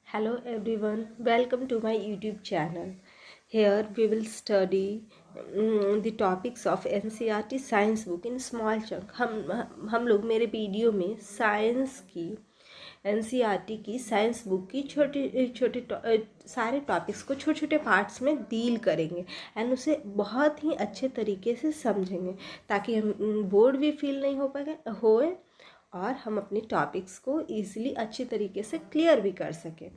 Hello everyone, welcome to my YouTube channel. Here we will study the topics of NCERT science book in small chunk. हम लोग मेरे video में science की NCERT की science book की छोटे छोटे सारे टॉपिक्स को छोटे छोटे पार्ट्स में डील करेंगे एंड उसे बहुत ही अच्छे तरीके से समझेंगे ताकि हम बोर्ड भी फील नहीं होए और हम अपने टॉपिक्स को ईजिली अच्छी तरीके से क्लियर भी कर सकें.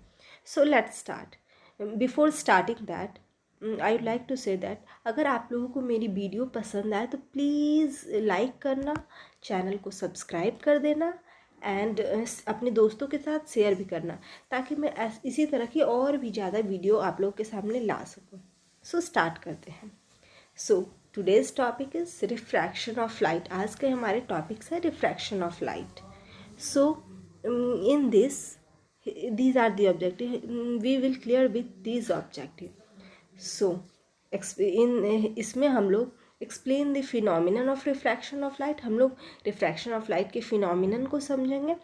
So let's start. Before starting that I would like to say that अगर आप लोगों को मेरी वीडियो पसंद आए तो प्लीज़ लाइक करना, चैनल को सब्सक्राइब कर देना एंड अपने दोस्तों के साथ शेयर भी करना ताकि मैं इसी तरह की और भी ज़्यादा वीडियो आप लोगों के सामने ला सकूँ. सो स्टार्ट करते हैं. So today's topic is refraction of light. आज के हमारे टॉपिक्स है refraction of light. So in this these are the objective. We will clear with these objective. So इसमें हम लोग explain the phenomenon of refraction of light. हम लोग refraction of light के phenomenon को समझेंगे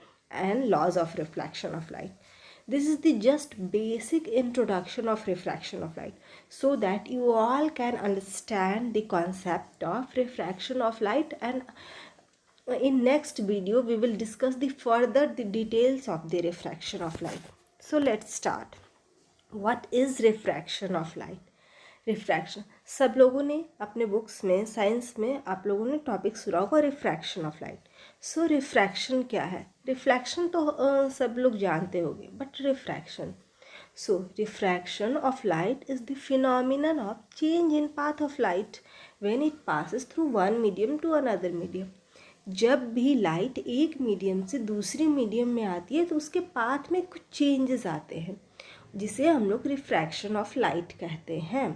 and laws of refraction of light. This is the just basic introduction of refraction of light so that you all can understand the concept of refraction of light, and in next video we will discuss the details of the refraction of light. So let's start. What is refraction of light? Refraction सब लोगों ने अपने books में science में आप लोगों ने topic सुना होगा refraction of light. So refraction क्या है? रिफ्लेक्शन तो सब लोग जानते होंगे, but refraction. So refraction of light is the phenomenon of change in path of light when it passes through one medium to another medium. जब भी लाइट एक मीडियम से दूसरे मीडियम में आती है तो उसके पाथ में कुछ चेंजेस आते हैं जिसे हम लोग रिफ्रैक्शन ऑफ लाइट कहते हैं.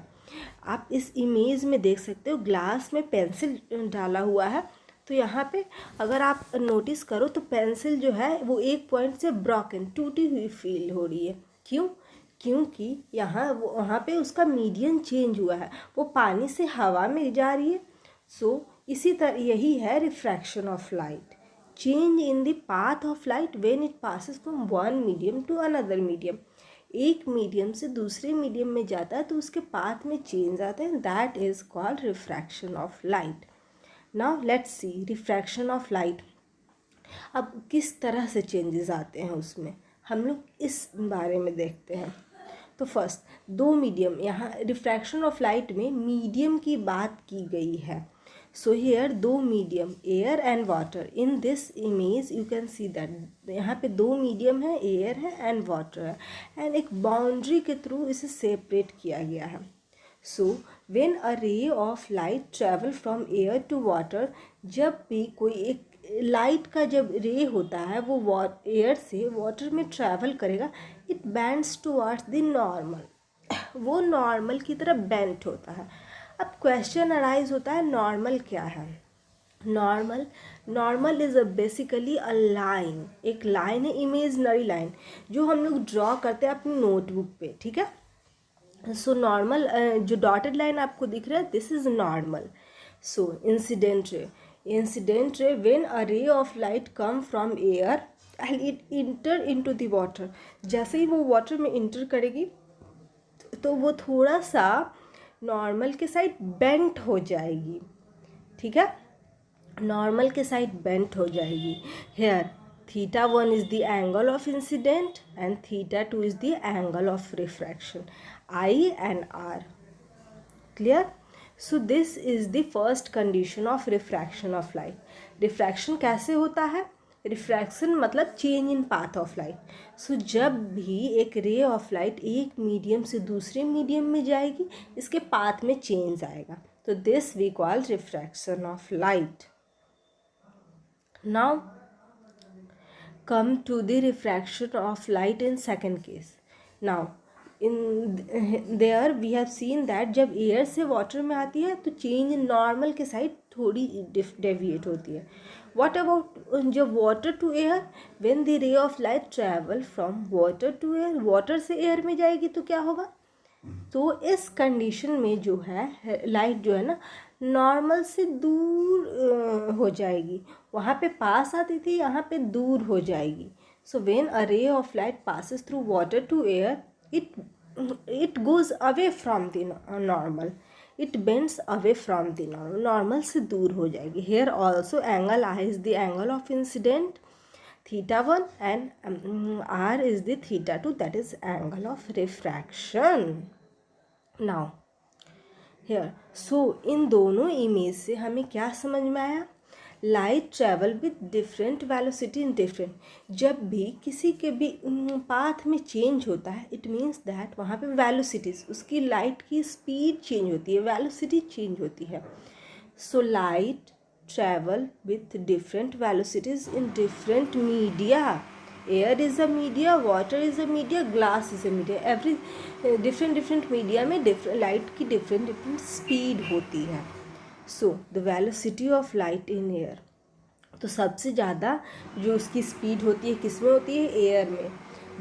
आप इस इमेज में देख सकते हो ग्लास में पेंसिल डाला हुआ है. तो यहाँ पे अगर आप नोटिस करो तो पेंसिल जो है वो एक पॉइंट से ब्रोकन टूटी हुई फील हो रही है. क्यों? क्योंकि वहाँ पे उसका मीडियम चेंज हुआ है, वो पानी से हवा में जा रही है. सो इसी तरह यही है refraction of light. Change in the path of light when it passes from one medium to another medium. एक मीडियम से दूसरे मीडियम में जाता है तो उसके पाथ में चेंज आते हैं. That is called refraction of light. Now let's see refraction of light. अब किस तरह से चेंजेस आते हैं उसमें हम लोग इस बारे में देखते हैं. तो फर्स्ट दो मीडियम, यहाँ रिफ्रैक्शन ऑफ लाइट में मीडियम की बात की गई है. सो हियर दो medium air and water. In this image you can see that यहाँ पे दो मीडियम है, एयर है एंड वाटर है, एंड एक बाउंड्री के थ्रू इसे सेपरेट किया गया है. So when a ray of light travel from air to water, जब भी कोई एक लाइट का जब रे होता है वो एयर से वाटर में ट्रैवल करेगा, it bends towards the normal. वो नॉर्मल की तरफ बेंट होता है. अब क्वेश्चन अराइज होता है नॉर्मल क्या है? Normal is basically a line. एक लाइन है, इमेजनरी लाइन, जो हम लोग ड्रॉ करते हैं अपनी नोटबुक पे. ठीक है. सो नॉर्मल जो डॉटेड लाइन आपको दिख रहा है, this is normal. So incident ray when a ray of light come from air and it inter into the water. जैसे ही वो वाटर में इंटर करेगी तो वो थोड़ा सा नॉर्मल के साइड बेंट हो जाएगी. ठीक है, नॉर्मल के साइड बेंट हो जाएगी. Here θ1 is the angle of incident and θ2 is the angle of refraction, I and R. Clear? So this is the first condition of refraction of light. Refraction कैसे होता है? रिफ्रैक्शन मतलब change in path of light. So जब भी एक रे of light एक medium से दूसरे मीडियम में जाएगी, इसके पाथ में चेंज आएगा. तो this we call refraction of light. Now come to the refraction of light in second case. Now in there we have seen that जब एयर से वाटर में आती है तो चेंज नॉर्मल के साइड थोड़ी डेविएट होती है. व्हाट अबाउट जब water to air, when the ray of light travel from water to air, water से एयर में जाएगी तो क्या होगा? तो इस कंडीशन में जो है लाइट जो है ना नॉर्मल से दूर हो जाएगी. वहाँ पे पास आती थी, यहाँ पे दूर हो जाएगी. So when a ray of light passes through water to air, it goes away from the normal. It bends away from the normal. Normal से दूर हो जाएगी. Here also angle I is the angle of incident theta 1 and r is the theta 2, that is angle of refraction. Now here, so इन दोनों image से हमें क्या समझ में आया? Light travel with different velocity in different. जब भी किसी के भी पाथ में चेंज होता है, इट मीन्स दैट वहाँ पे वेलोसिटीज, उसकी लाइट की स्पीड चेंज होती है, वेलोसिटी चेंज होती है. So light travel with different velocities in different media. Air is a media, water is a media, glass is a media. Every different media में light की different speed होती है. So the velocity of light in air, तो सबसे ज़्यादा जो उसकी speed होती है किस में होती है? एयर में.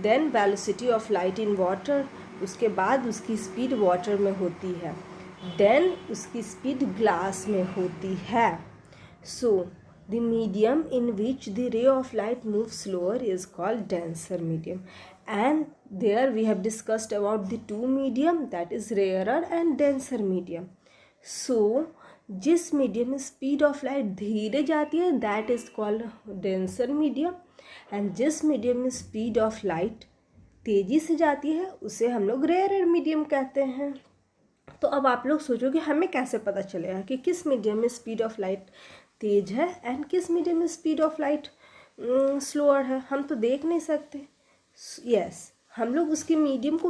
Then velocity of light in water, उसके बाद उसकी स्पीड वाटर में होती है. देन उसकी स्पीड ग्लास में होती है. So the medium in which the ray of light move slower is called denser medium. And there we have discussed about the two medium, that is rarer and denser medium. So जिस medium में speed of light धीरे जाती है, that is called denser medium. And जिस medium में speed of light तेज़ी से जाती है, उसे हम लोग रेयरर मीडियम कहते हैं. तो अब आप लोग सोचोगे हमें कैसे पता चलेगा कि किस मीडियम में स्पीड ऑफ लाइट तेज है एंड किस मीडियम में स्पीड ऑफ लाइट स्लोअर है? हम तो देख नहीं सकते. यस, हम लोग उसके मीडियम को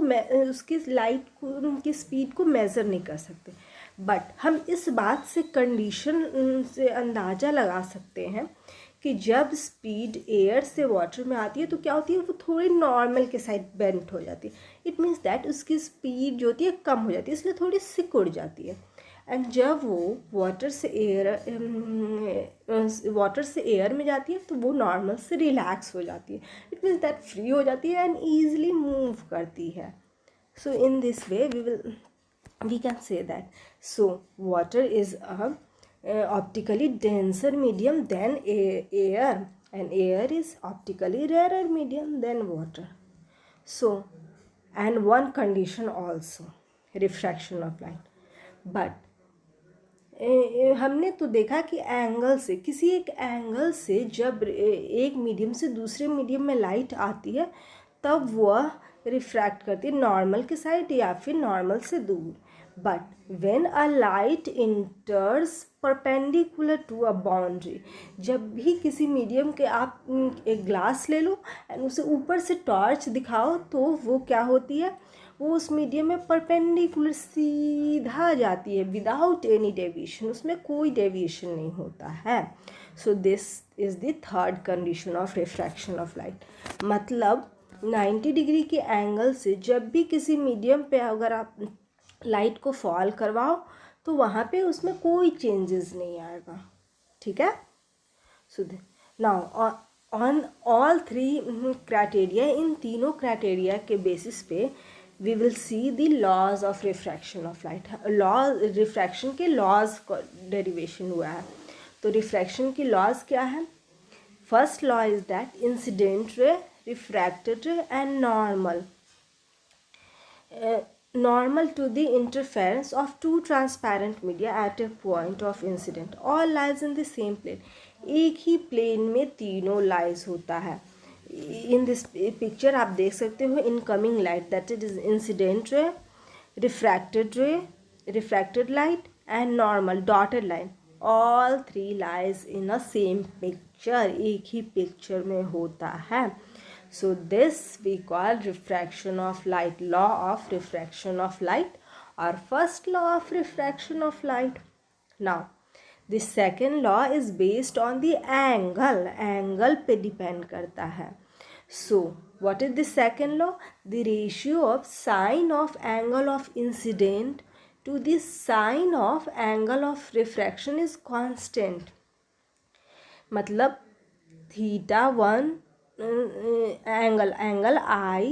उसकी लाइट को, उनकी स्पीड को मेज़र नहीं कर सकते, बट हम इस बात से कंडीशन से अंदाज़ा लगा सकते हैं कि जब स्पीड एयर से वाटर में आती है तो क्या होती है? वो थोड़ी नॉर्मल के साइड बेंट हो जाती है. इट मीन्स दैट उसकी स्पीड जो होती है कम हो जाती है, इसलिए थोड़ी सिकुड़ जाती है. एंड जब वो वाटर से एयर में जाती है तो वो नॉर्मल से रिलैक्स हो जाती है. इट मीन्स दैट फ्री हो जाती है एंड ईजिली मूव करती है. So in this way we can say that. So water is a optically denser medium than air, and air is optically rarer medium than water. So, and one condition also, refraction of light. But हमने तो देखा कि angle से, किसी एक angle से जब एक मीडियम से दूसरे मीडियम में लाइट आती है तब वह रिफ्रैक्ट करती है नॉर्मल के साइड या फिर नॉर्मल से दूर. But when a light enters perpendicular to a boundary, जब भी किसी मीडियम के आप एक ग्लास ले लो एंड उसे ऊपर से टॉर्च दिखाओ तो वो क्या होती है? वो उस मीडियम में परपेंडिकुलर सीधा जाती है विदाउट एनी डेविएशन, उसमें कोई डेविएशन नहीं होता है. So this is the third condition of refraction of light. मतलब 90 डिग्री के एंगल से जब भी किसी मीडियम पे अगर आप लाइट को फॉल करवाओ तो वहाँ पे उसमें कोई चेंजेस नहीं आएगा. ठीक है. So now on all three criteria, इन तीनों क्राइटेरिया के बेसिस पे we will see the laws of refraction of light. Refraction के लॉज का डेरिवेशन हुआ है. तो रिफ्रैक्शन की लॉज क्या है? First law is that incident ray, refracted ray and normal to the interference of two transparent media at a point of incident all lies in the same plane. एक ही plane में तीनों lies होता है. In this picture आप देख सकते हो incoming light, that is incident ray, refracted light and normal dotted line. All three lies in a same picture, एक ही पिक्चर में होता है. So this we call refraction of light, law of refraction of light, or first law of refraction of light. Now the second law is based on the angle, angle पे depend करता है. So what is the second law? The ratio of sine of angle of incident to the sine of angle of refraction is constant. मतलब theta 1 angle I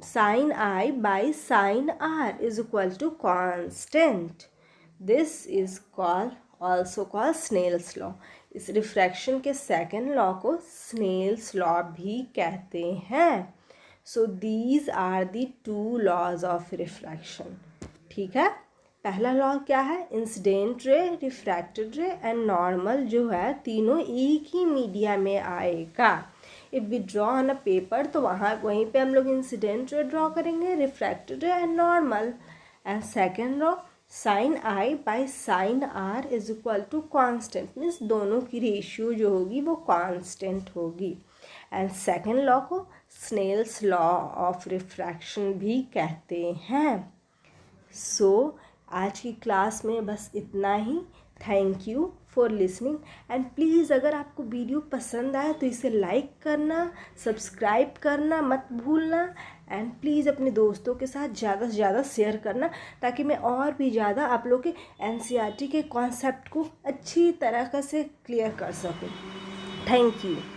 sin I by sin R is equal to constant. This is also called Snell's law. इस refraction के second law को Snell's law भी कहते हैं। So these are the two laws of refraction. ठीक है, पहला law क्या है, incident ray, refracted ray and normal जो है तीनों एक ही मीडिया में आएगा। If we draw on a paper तो वहीं पे हम लोग इंसिडेंट रे ड्रॉ करेंगे, refracted ray and normal. And second law, sine i by sine r is equal to constant, means दोनों की रेशियो जो होगी वो कॉन्स्टेंट होगी। एंड सेकेंड लॉ को स्नेल्स लॉ ऑफ रिफ्रैक्शन भी कहते हैं। सो आज की क्लास में बस इतना ही। Thank you for listening and please अगर आपको वीडियो पसंद आए तो इसे लाइक करना, सब्सक्राइब करना मत भूलना एंड प्लीज़ अपने दोस्तों के साथ ज़्यादा से ज़्यादा शेयर करना ताकि मैं और भी ज़्यादा आप लोग के एनसीईआरटी के कॉन्सेप्ट को अच्छी तरह से क्लियर कर सकूं। Thank you.